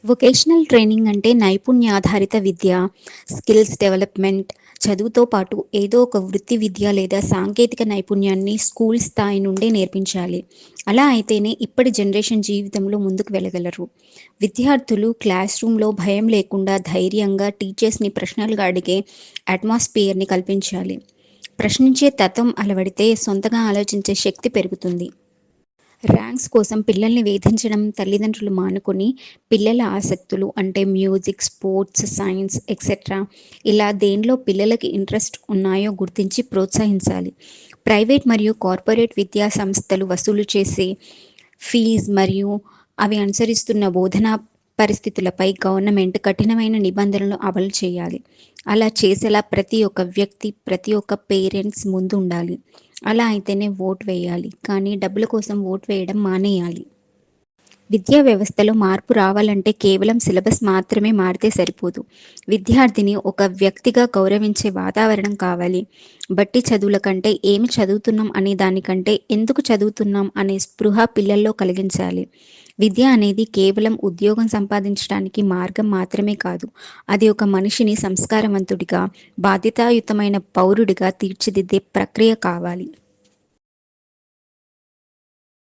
Vocational training అంటే నైపుణ్యాధారిత విద్య, skills development. చదువుతో పాటు ఏదో ఒక వృత్తి విద్య లేదా సాంకేతిక నైపుణ్యాన్ని స్కూల్ స్థాయి నుండే నేర్పించాలి. అలా అయితేనే ఇప్పటి జనరేషన్ జీవితంలో ముందుకు వెళ్ళగలరు. విద్యార్థులు క్లాస్ రూమ్‌లో భయం లేకుండా ధైర్యంగా టీచర్స్‌ని ప్రశ్నలు అడిగే అట్మాస్ఫియర్‌ని కల్పించాలి. ప్రశ్నించే తత్వం అలవడితే సొంతంగా ఆలోచించే శక్తి పెరుగుతుంది. ర్యాంక్స్ కోసం పిల్లల్ని వేధించడం తల్లిదండ్రులు మానుకొని, పిల్లల ఆసక్తులు అంటే మ్యూజిక్, స్పోర్ట్స్, సైన్స్ ఎక్సెట్రా ఇలా దేనిలో పిల్లలకి ఇంట్రెస్ట్ ఉన్నాయో గుర్తించి ప్రోత్సహించాలి. ప్రైవేట్ మరియు కార్పొరేట్ విద్యా సంస్థలు వసూలు చేసే ఫీజ్ మరియు అవి అనుసరిస్తున్న బోధనా పరిస్థితులపై గవర్నమెంట్ కఠినమైన నిబంధనలు అమలు చేయాలి. అలా చేసేలా ప్రతి ఒక్క వ్యక్తి, ప్రతి ఒక్క పేరెంట్స్ ముందుండాలి. అలా అయితేనే ఓటు వేయాలి. కానీ డబ్బుల కోసం ఓటు వేయడం మానేయాలి. విద్యా వ్యవస్థలో మార్పు రావాలంటే కేవలం సిలబస్ మాత్రమే మారితే సరిపోదు. విద్యార్థిని ఒక వ్యక్తిగా గౌరవించే వాతావరణం కావాలి. బట్టి చదువుల కంటే ఏమి చదువుతున్నాం అనే దానికంటే ఎందుకు చదువుతున్నాం అనే స్పృహ పిల్లల్లో కలిగించాలి. విద్య అనేది కేవలం ఉద్యోగం సంపాదించడానికి మార్గం మాత్రమే కాదు. అది ఒక మనిషిని సంస్కారవంతుడిగా, బాధ్యతాయుతమైన పౌరుడిగా తీర్చిదిద్దే ప్రక్రియ కావాలి.